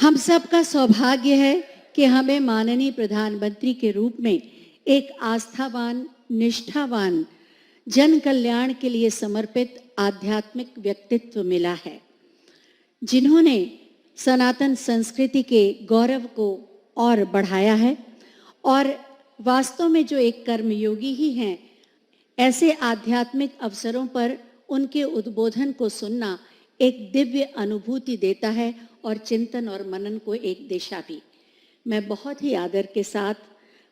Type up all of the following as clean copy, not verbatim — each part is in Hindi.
हम सबका सौभाग्य है कि हमें माननीय प्रधानमंत्री के रूप में एक आस्थावान, निष्ठावान, जन कल्याण के लिए समर्पित आध्यात्मिक व्यक्तित्व मिला है, जिन्होंने सनातन संस्कृति के गौरव को और बढ़ाया है और वास्तव में जो एक कर्मयोगी ही हैं, ऐसे आध्यात्मिक अवसरों पर उनके उद्बोधन को सुनना एक दिव्य अनुभूति देता है और चिंतन और मनन को एक दिशा भी। मैं बहुत ही आदर के साथ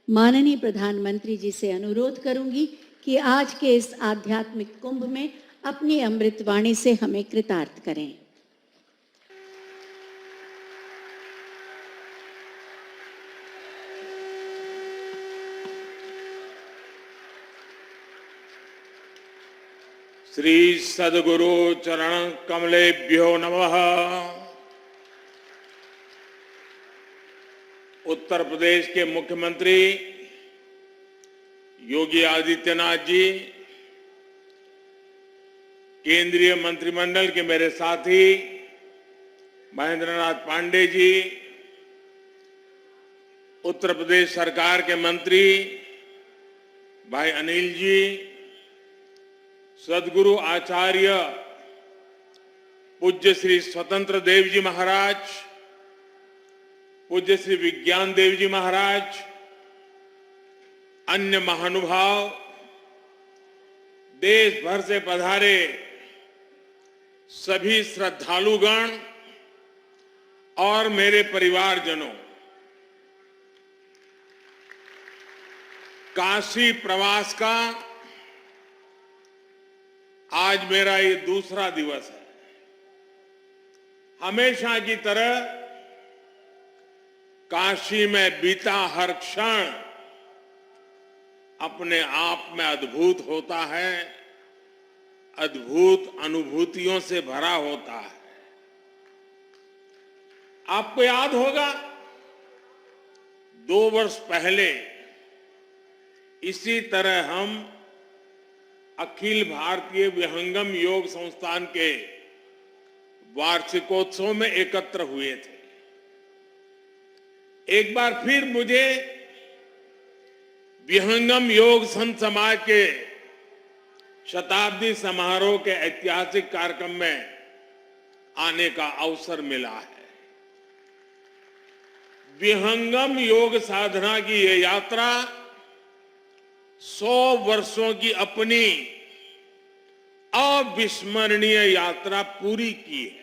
माननीय प्रधानमंत्री जी से अनुरोध करूंगी कि आज के इस आध्यात्मिक कुंभ में अपनी अमृतवाणी से हमें कृतार्थ करें। श्री सद्गुरु चरण कमलेभ्यो नमः। उत्तर प्रदेश के मुख्यमंत्री योगी आदित्यनाथ जी, केंद्रीय मंत्रिमंडल के मेरे साथी महेंद्र नाथ पांडे जी, उत्तर प्रदेश सरकार के मंत्री भाई अनिल जी, सद्गुरु आचार्य पूज्य श्री स्वतंत्र देव जी महाराज, पूज्य श्री विज्ञान देव जी महाराज, अन्य महानुभाव, देश भर से पधारे सभी श्रद्धालुगण और मेरे परिवारजनों, काशी प्रवास का आज मेरा ये दूसरा दिवस है। हमेशा की तरह काशी में बीता हर क्षण अपने आप में अद्भुत होता है, अद्भुत अनुभूतियों से भरा होता है। आपको याद होगा 2 वर्ष पहले इसी तरह हम अखिल भारतीय विहंगम योग संस्थान के वार्षिकोत्सव में एकत्र हुए थे। एक बार फिर मुझे विहंगम योग संत समाज के शताब्दी समारोह के ऐतिहासिक कार्यक्रम में आने का अवसर मिला है। विहंगम योग साधना की ये यात्रा 100 वर्षों की अपनी अविस्मरणीय यात्रा पूरी की है।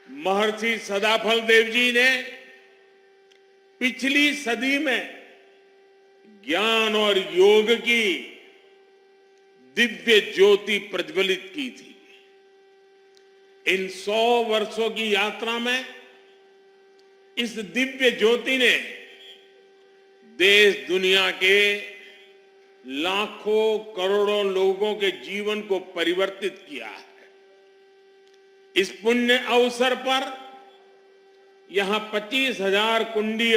महर्षि सदाफल देव जी ने पिछली सदी में ज्ञान और योग की दिव्य ज्योति प्रज्वलित की थी। इन 100 वर्षों की यात्रा में इस दिव्य ज्योति ने देश दुनिया के लाखों करोड़ों लोगों के जीवन को परिवर्तित किया है। इस पुण्य अवसर पर यहां 25,000 कुंडीय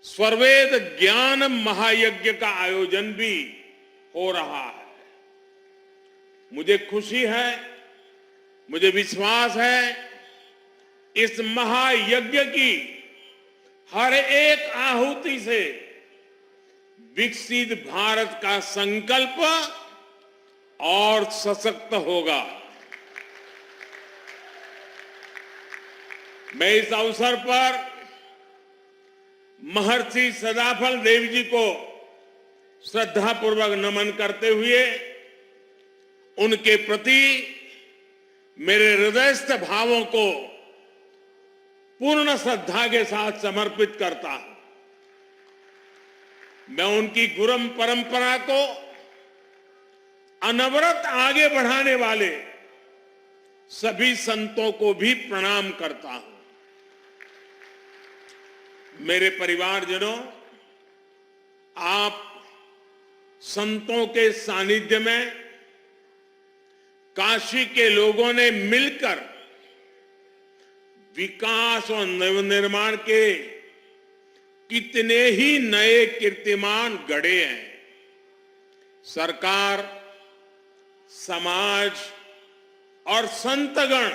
स्वरवेद ज्ञान महायज्ञ का आयोजन भी हो रहा है। मुझे खुशी है, मुझे विश्वास है, इस महायज्ञ की हर एक आहुति से विकसित भारत का संकल्प और सशक्त होगा। मैं इस अवसर पर महर्षि सदाफल देव जी को श्रद्धापूर्वक नमन करते हुए उनके प्रति मेरे हृदयस्थ भावों को पूर्ण श्रद्धा के साथ समर्पित करता हूं। मैं उनकी गुरु परंपरा को अनवरत आगे बढ़ाने वाले सभी संतों को भी प्रणाम करता हूं। मेरे परिवारजनों, आप संतों के सानिध्य में काशी के लोगों ने मिलकर विकास और नवनिर्माण के कितने ही नए कीर्तिमान गढ़े हैं। सरकार, समाज और संतगण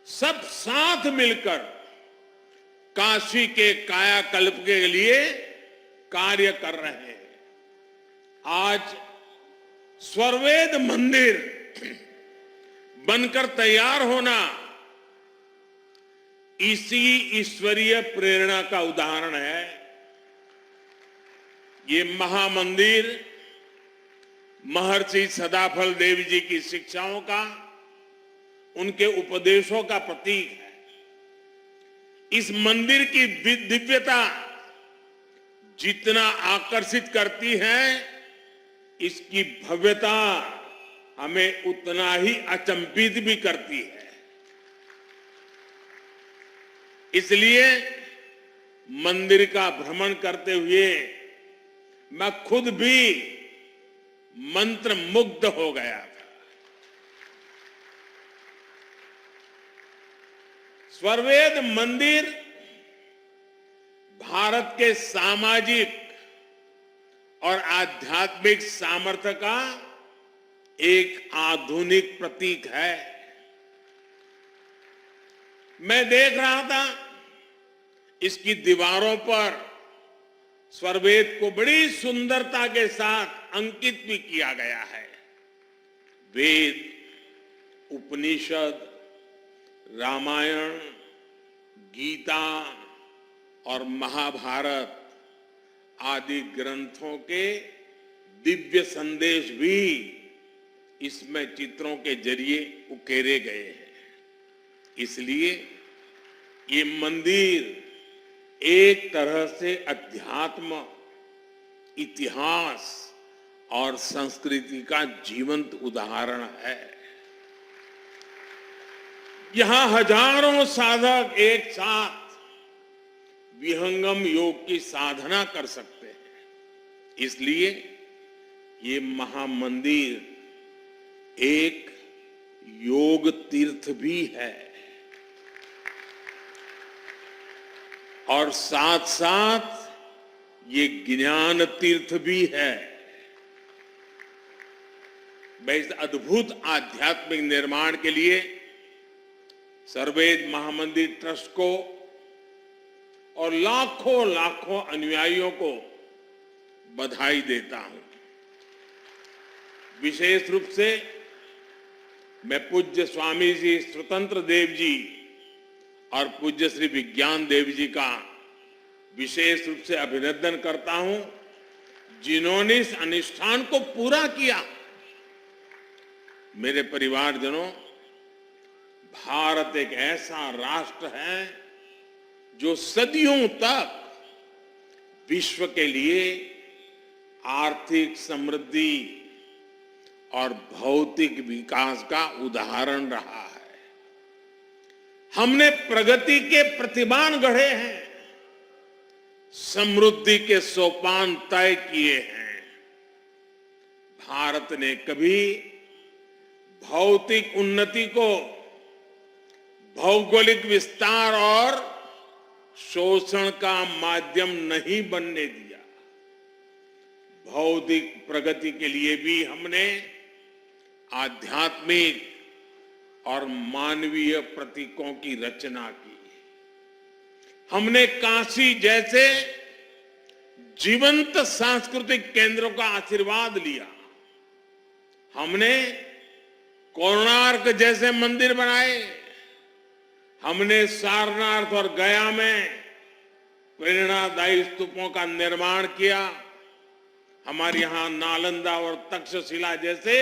सब साथ मिलकर काशी के कायाकल्प के लिए कार्य कर रहे हैं। आज स्वर्वेद मंदिर बनकर तैयार होना इसी ईश्वरीय प्रेरणा का उदाहरण है। ये महामंदिर महर्षि सदाफल देव जी की शिक्षाओं का, उनके उपदेशों का प्रतीक है। इस मंदिर की दिव्यता जितना आकर्षित करती है, इसकी भव्यता हमें उतना ही अचंभित भी करती है। इसलिए मंदिर का भ्रमण करते हुए मैं खुद भी मंत्र मुग्ध हो गया था। स्वर्वेद मंदिर भारत के सामाजिक और आध्यात्मिक सामर्थ्य का एक आधुनिक प्रतीक है। मैं देख रहा था इसकी दीवारों पर स्वर्वेद को बड़ी सुंदरता के साथ अंकित भी किया गया है। वेद, उपनिषद, रामायण, गीता और महाभारत आदि ग्रंथों के दिव्य संदेश भी इसमें चित्रों के जरिए उकेरे गए हैं। इसलिए ये मंदिर एक तरह से अध्यात्म, इतिहास और संस्कृति का जीवंत उदाहरण है। यहां हजारों साधक एक साथ विहंगम योग की साधना कर सकते हैं। इसलिए ये महामंदिर एक योग तीर्थ भी है और साथ साथ ये ज्ञान तीर्थ भी है। मैं इस अद्भुत आध्यात्मिक निर्माण के लिए सर्वेद महामंदिर ट्रस्ट को और लाखों लाखों अनुयायियों को बधाई देता हूं। विशेष रूप से मैं पूज्य स्वामी जी स्वतंत्र देव जी और पूज्य श्री विज्ञान देव जी का विशेष रूप से अभिनंदन करता हूं, जिन्होंने इस अनुष्ठान को पूरा किया। मेरे परिवारजनों, भारत एक ऐसा राष्ट्र है जो सदियों तक विश्व के लिए आर्थिक समृद्धि और भौतिक विकास का उदाहरण रहा है। हमने प्रगति के प्रतिमान गढ़े हैं, समृद्धि के सोपान तय किए हैं। भारत ने कभी भौतिक उन्नति को भौगोलिक विस्तार और शोषण का माध्यम नहीं बनने दिया। भौतिक प्रगति के लिए भी हमने आध्यात्मिक और मानवीय प्रतीकों की रचना की। हमने काशी जैसे जीवंत सांस्कृतिक केंद्रों का आशीर्वाद लिया। हमने कोणार्क जैसे मंदिर बनाए। हमने सारनाथ और गया में प्रेरणादायी स्तूपों का निर्माण किया। हमारे यहां नालंदा और तक्षशिला जैसे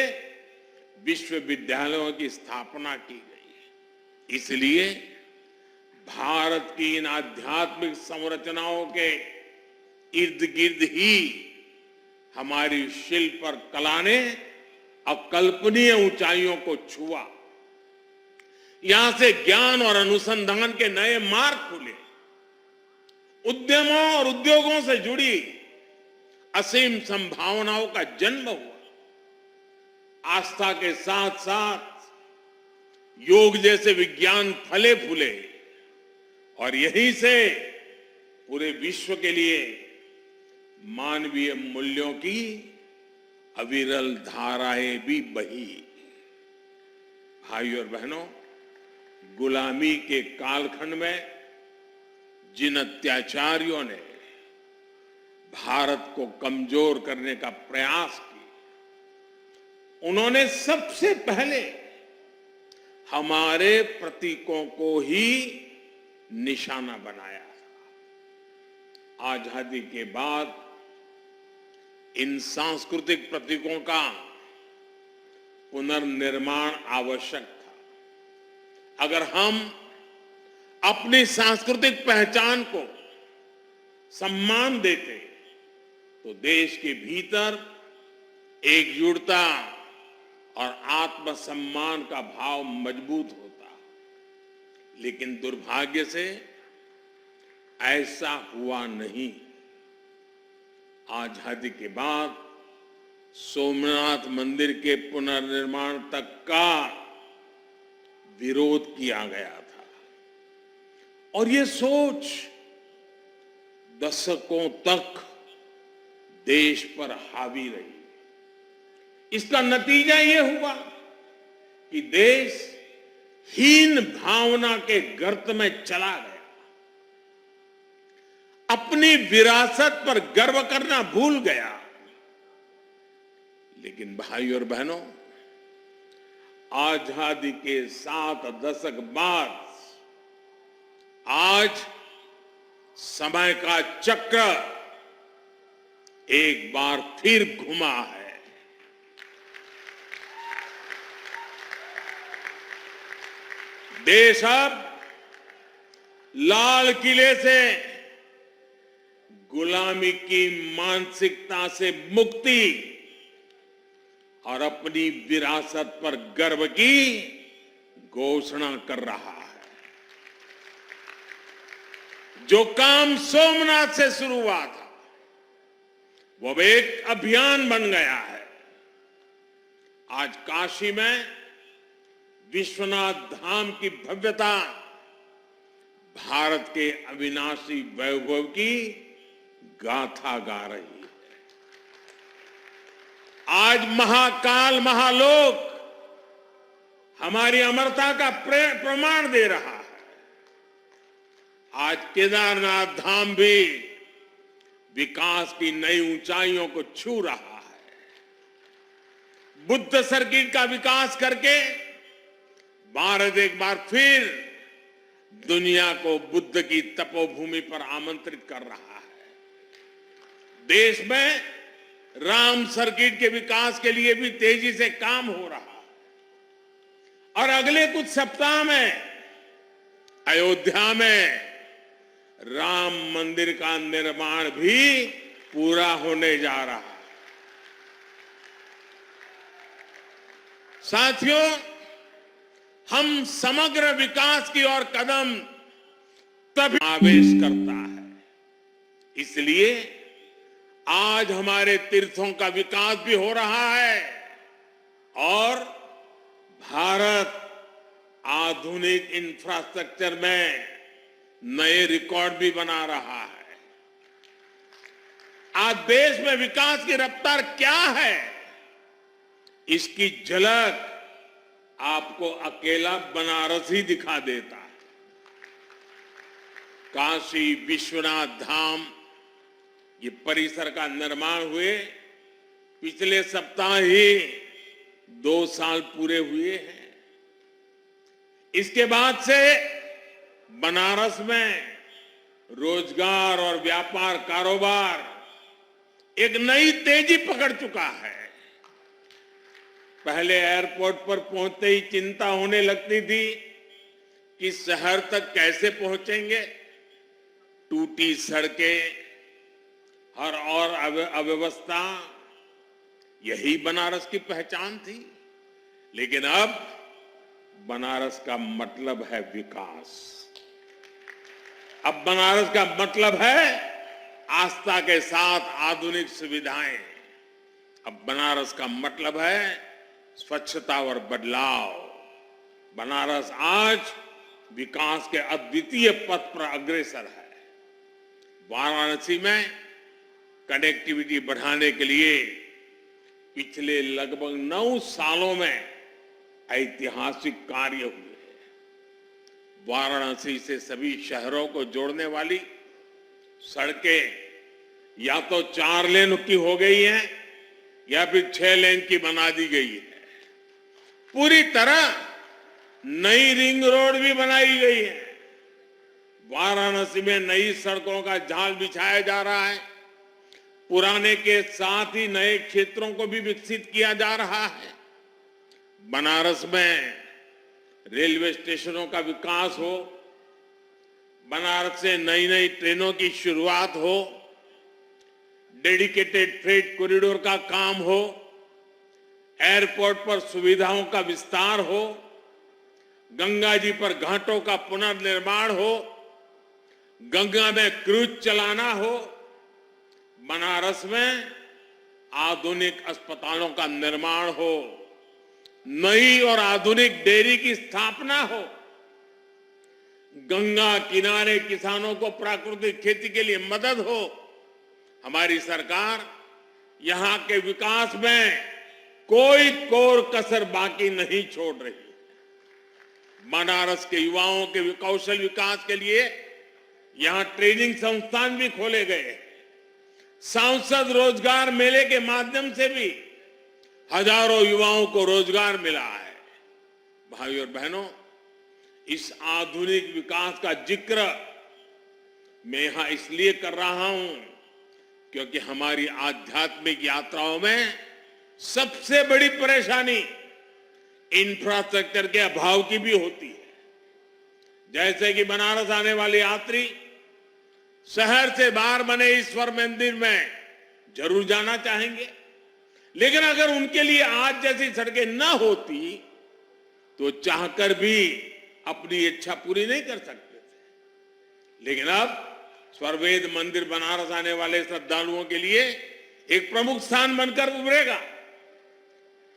विश्वविद्यालयों की स्थापना की गई। इसलिए भारत की इन आध्यात्मिक संरचनाओं के इर्द गिर्द ही हमारी शिल्प और कला ने अकल्पनीय ऊंचाइयों को छुआ। यहां से ज्ञान और अनुसंधान के नए मार्ग खुले। उद्यमों और उद्योगों से जुड़ी असीम संभावनाओं का जन्म हुआ। आस्था के साथ साथ योग जैसे विज्ञान फले फूले और यहीं से पूरे विश्व के लिए मानवीय मूल्यों की अविरल धाराएं भी बही। भाइयों और बहनों, गुलामी के कालखंड में जिन अत्याचारियों ने भारत को कमजोर करने का प्रयास किया, उन्होंने सबसे पहले हमारे प्रतीकों को ही निशाना बनाया था। आजादी के बाद इन सांस्कृतिक प्रतीकों का पुनर्निर्माण आवश्यक था। अगर हम अपनी सांस्कृतिक पहचान को सम्मान देते तो देश के भीतर एकजुटता और आत्मसम्मान का भाव मजबूत होता। लेकिन दुर्भाग्य से ऐसा हुआ नहीं। आजादी के बाद सोमनाथ मंदिर के पुनर्निर्माण तक का विरोध किया गया था और ये सोच दशकों तक देश पर हावी रही। इसका नतीजा ये हुआ कि देश हीन भावना के गर्त में चला गया, अपनी विरासत पर गर्व करना भूल गया। लेकिन भाइयों और बहनों, आजादी के 7 दशक बाद आज समय का चक्र एक बार फिर घुमा है। देश अब लाल किले से गुलामी की मानसिकता से मुक्ति और अपनी विरासत पर गर्व की घोषणा कर रहा है। जो काम सोमनाथ से शुरू हुआ था वो अब एक अभियान बन गया है। आज काशी में विश्वनाथ धाम की भव्यता भारत के अविनाशी वैभव की गाथा गा रही है। आज महाकाल महालोक हमारी अमरता का प्रमाण दे रहा है। आज केदारनाथ धाम भी विकास की नई ऊंचाइयों को छू रहा है। बुद्ध सर्किट का विकास करके भारत एक बार फिर दुनिया को बुद्ध की तपोभूमि पर आमंत्रित कर रहा है। देश में राम सर्किट के विकास के लिए भी तेजी से काम हो रहा है और अगले कुछ सप्ताह में अयोध्या में राम मंदिर का निर्माण भी पूरा होने जा रहा है। साथियों, हम समग्र विकास की ओर कदम तभी आवेश करता है। इसलिए आज हमारे तीर्थों का विकास भी हो रहा है और भारत आधुनिक इंफ्रास्ट्रक्चर में नए रिकॉर्ड भी बना रहा है। आज देश में विकास की रफ्तार क्या है, इसकी झलक आपको अकेला बनारस ही दिखा देता है। काशी विश्वनाथ धाम ये परिसर का निर्माण हुए पिछले सप्ताह ही 2 साल पूरे हुए हैं। इसके बाद से बनारस में रोजगार और व्यापार कारोबार एक नई तेजी पकड़ चुका है। पहले एयरपोर्ट पर पहुंचते ही चिंता होने लगती थी कि शहर तक कैसे पहुंचेंगे। टूटी सड़कें और अव्यवस्था, यही बनारस की पहचान थी। लेकिन अब बनारस का मतलब है विकास। अब बनारस का मतलब है आस्था के साथ आधुनिक सुविधाएं। अब बनारस का मतलब है स्वच्छता और बदलाव। बनारस आज विकास के अद्वितीय पथ पर अग्रसर है। वाराणसी में कनेक्टिविटी बढ़ाने के लिए पिछले लगभग 9 सालों में ऐतिहासिक कार्य हुए हैं। वाराणसी से सभी शहरों को जोड़ने वाली सड़कें या तो 4 लेन की हो गई हैं या फिर 6 लेन की बना दी गई है। पूरी तरह नई रिंग रोड भी बनाई गई है। वाराणसी में नई सड़कों का जाल बिछाया जा रहा है। पुराने के साथ ही नए क्षेत्रों को भी विकसित किया जा रहा है। बनारस में रेलवे स्टेशनों का विकास हो, बनारस से नई नई ट्रेनों की शुरुआत हो, डेडिकेटेड फ्रेट कॉरिडोर का काम हो, एयरपोर्ट पर सुविधाओं का विस्तार हो, गंगा जी पर घाटों का पुनर्निर्माण हो, गंगा में क्रूज चलाना हो, बनारस में आधुनिक अस्पतालों का निर्माण हो, नई और आधुनिक डेयरी की स्थापना हो, गंगा किनारे किसानों को प्राकृतिक खेती के लिए मदद हो। हमारी सरकार यहां के विकास में कोई कोर कसर बाकी नहीं छोड़ रही। बनारस के युवाओं के कौशल विकास के लिए यहां ट्रेनिंग संस्थान भी खोले गए। सांसद रोजगार मेले के माध्यम से भी हजारों युवाओं को रोजगार मिला है। भाइयों और बहनों, इस आधुनिक विकास का जिक्र मैं यहां इसलिए कर रहा हूं क्योंकि हमारी आध्यात्मिक यात्राओं में सबसे बड़ी परेशानी इंफ्रास्ट्रक्चर के अभाव की भी होती है। जैसे कि बनारस आने वाले यात्री शहर से बाहर बने ईश्वर मंदिर में जरूर जाना चाहेंगे, लेकिन अगर उनके लिए आज जैसी सड़कें न होती तो चाहकर भी अपनी इच्छा पूरी नहीं कर सकते थे। लेकिन अब स्वर्वेद मंदिर बनारस आने वाले श्रद्धालुओं के लिए एक प्रमुख स्थान बनकर उभरेगा।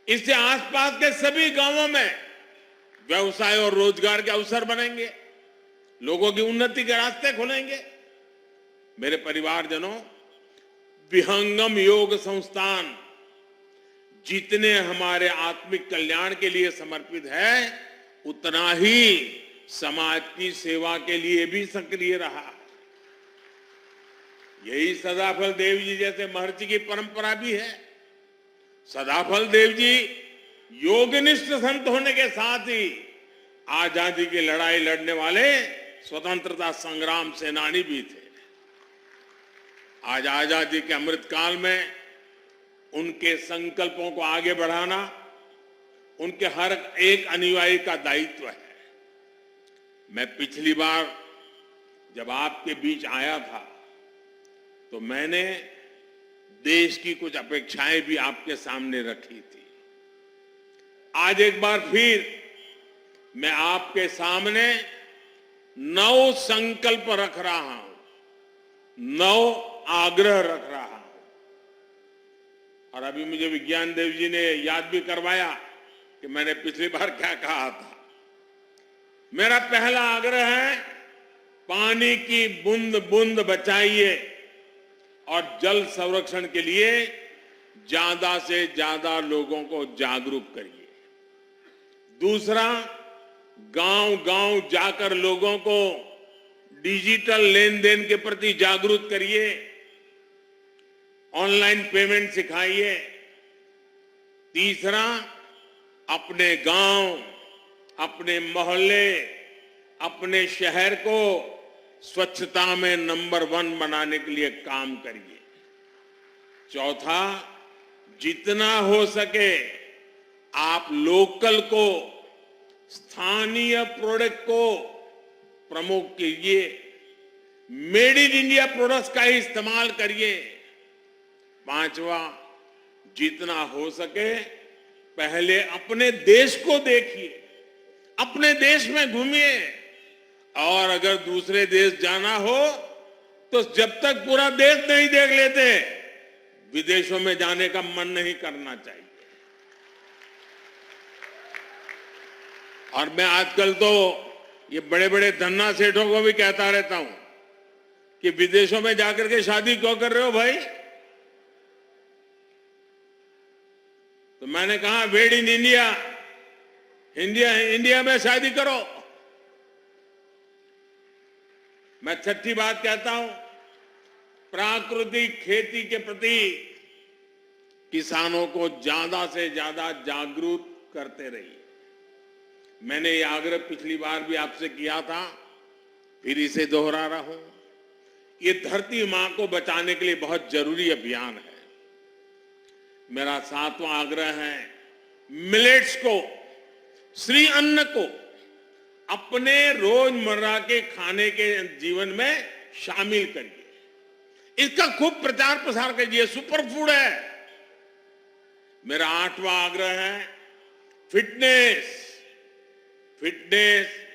इससे आसपास के सभी गांवों में व्यवसाय और रोजगार के अवसर बनेंगे, लोगों की उन्नति के रास्ते खुलेंगे। मेरे परिवारजनों, विहंगम योग संस्थान जितने हमारे आत्मिक कल्याण के लिए समर्पित है, उतना ही समाज की सेवा के लिए भी सक्रिय रहा है। यही सदाफल देव जी जैसे महर्षि की परंपरा भी है। सदाफल देव जी योगनिष्ठ संत होने के साथ ही आजादी की लड़ाई लड़ने वाले स्वतंत्रता संग्राम सेनानी भी थे। आज आजादी के अमृत काल में उनके संकल्पों को आगे बढ़ाना उनके हर एक अनुयायी का दायित्व है। मैं पिछली बार जब आपके बीच आया था तो मैंने देश की कुछ अपेक्षाएं भी आपके सामने रखी थी। आज एक बार फिर मैं आपके सामने 9 संकल्प रख रहा हूं, 9 आग्रह रख रहा हूं। और अभी मुझे विज्ञान देव जी ने याद भी करवाया कि मैंने पिछली बार क्या कहा था। मेरा पहला आग्रह है, पानी की बूंद बूंद बचाइए और जल संरक्षण के लिए ज्यादा से ज्यादा लोगों को जागरूक करिए। दूसरा, गांव-गांव जाकर लोगों को डिजिटल लेन देन के प्रति जागरूक करिए, ऑनलाइन पेमेंट सिखाइए। तीसरा, अपने गांव, अपने मोहल्ले, अपने शहर को स्वच्छता में नंबर 1 बनाने के लिए काम करिए। चौथा, जितना हो सके आप लोकल को, स्थानीय प्रोडक्ट को प्रमोट कीजिए, मेड इन इंडिया प्रोडक्ट्स का ही इस्तेमाल करिए। पांचवा, जितना हो सके पहले अपने देश को देखिए, अपने देश में घूमिए, और अगर दूसरे देश जाना हो तो जब तक पूरा देश नहीं देख लेते, विदेशों में जाने का मन नहीं करना चाहिए। और मैं आजकल तो ये बड़े बड़े धन्ना सेठों को भी कहता रहता हूं कि विदेशों में जाकर के शादी क्यों कर रहे हो भाई? तो मैंने कहा, मेड इन इंडिया, इंडिया में शादी करो। मैं छठी बात कहता हूं, प्राकृतिक खेती के प्रति किसानों को ज्यादा से ज्यादा जागरूक करते रहिए। मैंने ये आग्रह पिछली बार भी आपसे किया था, फिर इसे दोहरा रहा हूं। ये धरती मां को बचाने के लिए बहुत जरूरी अभियान है। मेरा 7वां आग्रह है, मिलेट्स को, श्री अन्न को अपने रोजमर्रा के खाने के जीवन में शामिल करिए। इसका खूब प्रचार प्रसार कीजिए। सुपर फूड है। मेरा 8वां आग्रह है, फिटनेस।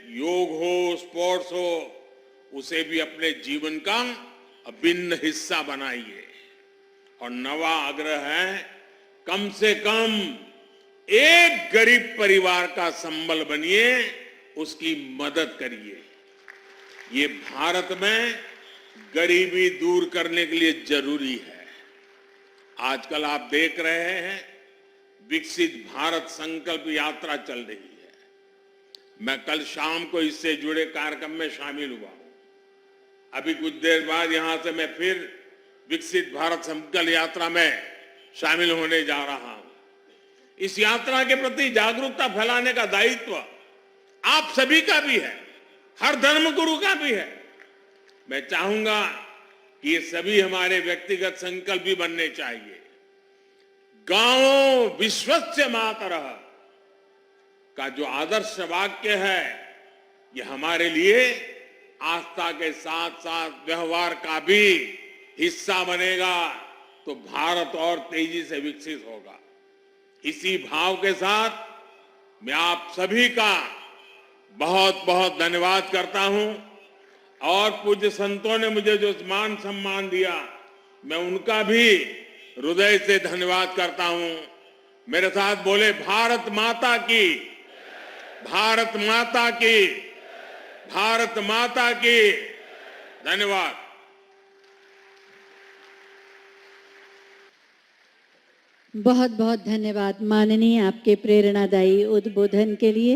योग हो, स्पोर्ट्स हो, उसे भी अपने जीवन का अभिन्न हिस्सा बनाइए। और 9वां आग्रह है, कम से कम एक गरीब परिवार का संबल बनिए, उसकी मदद करिए। ये भारत में गरीबी दूर करने के लिए जरूरी है। आजकल आप देख रहे हैं, विकसित भारत संकल्प यात्रा चल रही है। मैं कल शाम को इससे जुड़े कार्यक्रम में शामिल हुआ हूं। अभी कुछ देर बाद यहां से मैं फिर विकसित भारत संकल्प यात्रा में शामिल होने जा रहा हूं। इस यात्रा के प्रति जागरूकता फैलाने का दायित्व आप सभी का भी है, हर धर्मगुरु का भी है। मैं चाहूंगा कि ये सभी हमारे व्यक्तिगत संकल्प भी बनने चाहिए। गांवों विश्वस्य मातरः का जो आदर्श वाक्य है, ये हमारे लिए आस्था के साथ साथ व्यवहार का भी हिस्सा बनेगा, तो भारत और तेजी से विकसित होगा। इसी भाव के साथ मैं आप सभी का बहुत बहुत धन्यवाद करता हूं। और पूज्य संतों ने मुझे जो मान सम्मान दिया, मैं उनका भी हृदय से धन्यवाद करता हूं। मेरे साथ बोले, भारत माता की, भारत माता की, भारत माता की। धन्यवाद। बहुत बहुत धन्यवाद माननीय, आपके प्रेरणादायी उद्बोधन के लिए।